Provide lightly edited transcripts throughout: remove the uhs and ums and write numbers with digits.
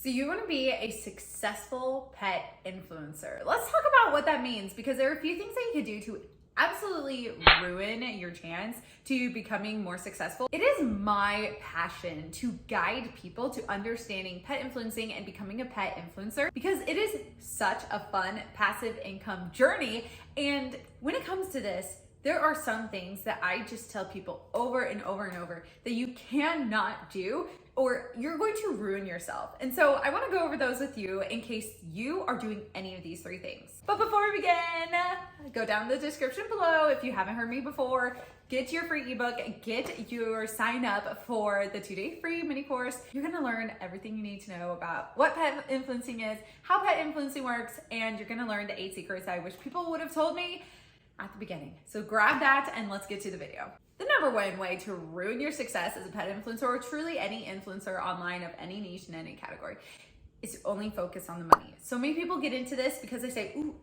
So you want to be a successful pet influencer. Let's talk about what that means, because there are a few things that you could do to absolutely ruin your chance to becoming more successful. It is my passion to guide people to understanding pet influencing and becoming a pet influencer, because it is such a fun passive income journey. And when it comes to this, there are some things that I just tell people over and over and over that you cannot do, or you're going to ruin yourself. And so I want to go over those with you in case you are doing any of these three things. But before we begin, go down the description below. If you haven't heard me before, get your free ebook, get your sign up for the 2-day free mini course. You're gonna learn everything you need to know about what pet influencing is, how pet influencing works, and you're gonna learn the 8 secrets I wish people would have told me at the beginning. So grab that and let's get to the video. The number one way to ruin your success as a pet influencer, or truly any influencer online of any niche in any category, is to only focus on the money. So many people get into this because they say, ooh,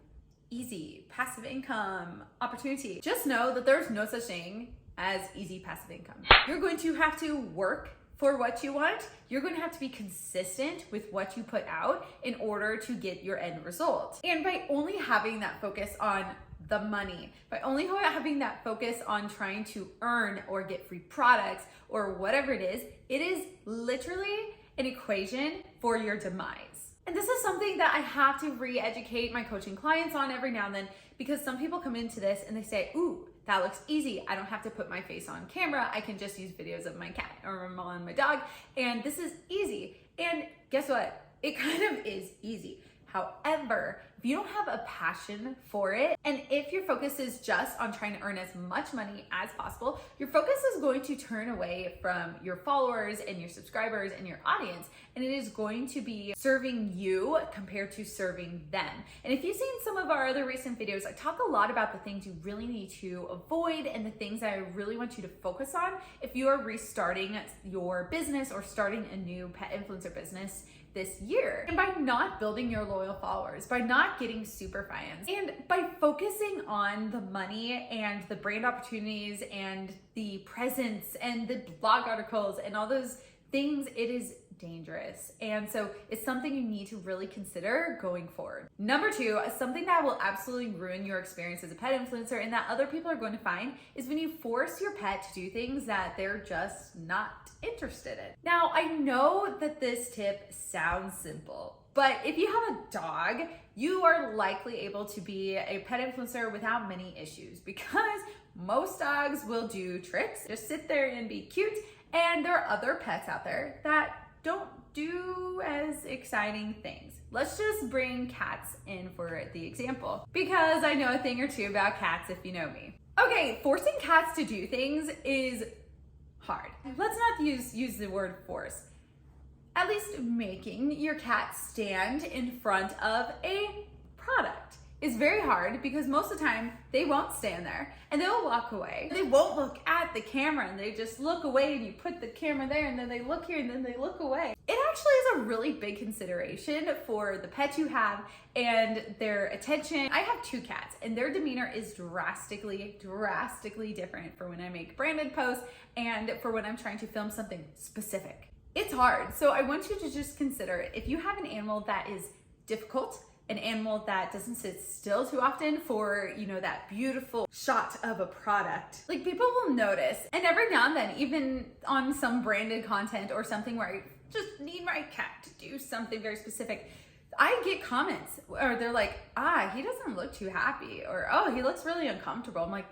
easy, passive income, opportunity. Just know that there's no such thing as easy passive income. You're going to have to work for what you want. You're going to have to be consistent with what you put out in order to get your end result. And by only having that focus on the money, by only having that focus on trying to earn or get free products or whatever it is literally an equation for your demise. And this is something that I have to re-educate my coaching clients on every now and then, because some people come into this and they say, ooh, that looks easy. I don't have to put my face on camera. I can just use videos of my cat or my dog, and this is easy. And guess what? It kind of is easy. However, if you don't have a passion for it, and if your focus is just on trying to earn as much money as possible, your focus is going to turn away from your followers and your subscribers and your audience, and it is going to be serving you compared to serving them. And if you've seen some of our other recent videos, I talk a lot about the things you really need to avoid and the things that I really want you to focus on if you are restarting your business or starting a new pet influencer business this year. And by not building your loyal followers, by not getting super fans, and by focusing on the money and the brand opportunities and the presence and the blog articles and all those things, it is dangerous. And so it's something you need to really consider going forward. Number two, something that will absolutely ruin your experience as a pet influencer and that other people are going to find, is when you force your pet to do things that they're just not interested in. Now, I know that this tip sounds simple, but if you have a dog, you are likely able to be a pet influencer without many issues, because most dogs will do tricks, just sit there and be cute. And there are other pets out there that don't do as exciting things. Let's just bring cats in for the example, because I know a thing or two about cats if you know me. Okay, forcing cats to do things is hard. Let's not use the word force. At least making your cat stand in front of a product is very hard, because most of the time they won't stand there and they'll walk away. They won't look at the camera, and they just look away, and you put the camera there and then they look here and then they look away. It actually is a really big consideration for the pet you have and their attention. I have 2 cats, and their demeanor is drastically different for when I make branded posts and for when I'm trying to film something specific. It's hard. So I want you to just consider, if you have an animal that is difficult, an animal that doesn't sit still too often for, you know, that beautiful shot of a product, like, people will notice. And every now and then, even on some branded content or something where I just need my cat to do something very specific, I get comments, or they're like, he doesn't look too happy, or, oh, he looks really uncomfortable. I'm like,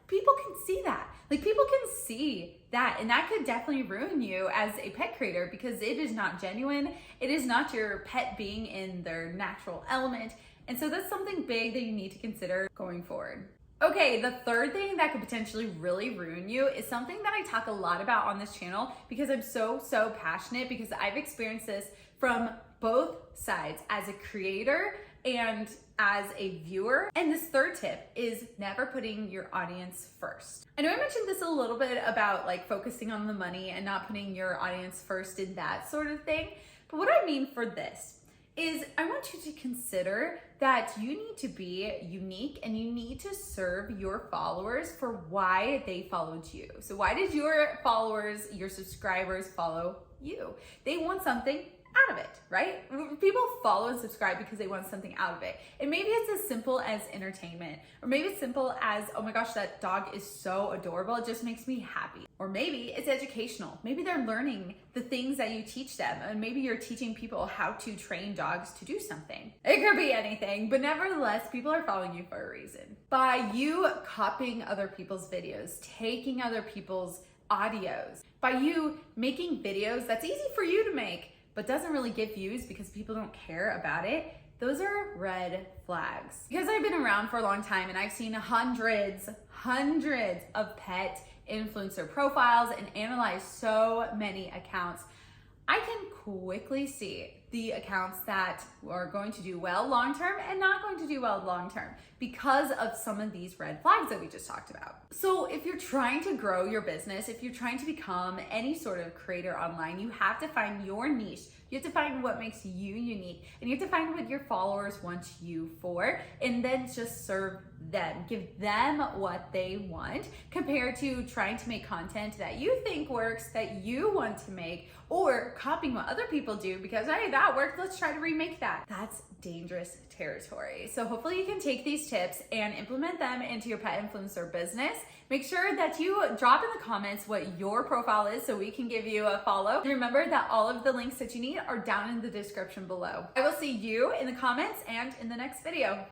people can see that. Like, people can see that, and that could definitely ruin you as a pet creator, because it is not genuine. It is not your pet being in their natural element. And so that's something big that you need to consider going forward. Okay, the third thing that could potentially really ruin you is something that I talk a lot about on this channel, because I'm so passionate, because I've experienced this from both sides, as a creator and as a viewer. And this third tip is never putting your audience first. I know I mentioned this a little bit about like focusing on the money and not putting your audience first in that sort of thing. But what I mean for this is, I want you to consider that you need to be unique, and you need to serve your followers for why they followed you. So why did your followers, your subscribers, follow you? They want something out of it, right? People follow and subscribe because they want something out of it. And maybe it's as simple as entertainment, or maybe it's simple as, oh my gosh, that dog is so adorable, it just makes me happy. Or maybe it's educational. Maybe they're learning the things that you teach them, and maybe you're teaching people how to train dogs to do something. It could be anything, but nevertheless, people are following you for a reason. By you copying other people's videos, taking other people's audios, by you making videos that's easy for you to make, but doesn't really get views because people don't care about it, those are red flags. Because I've been around for a long time and I've seen hundreds of pet influencer profiles and analyzed so many accounts, I can quickly see the accounts that are going to do well long-term and not going to do well long-term because of some of these red flags that we just talked about. So if you're trying to grow your business, if you're trying to become any sort of creator online, you have to find your niche. You have to find what makes you unique, and you have to find what your followers want you for, and then just serve them. Give them what they want, compared to trying to make content that you think works, that you want to make, or copying what other people do because, hey, that worked, let's try to remake that. That's dangerous territory. So hopefully you can take these tips and implement them into your pet influencer business. Make sure that you drop in the comments what your profile is so we can give you a follow. And remember that all of the links that you need are down in the description below. I will see you in the comments and in the next video.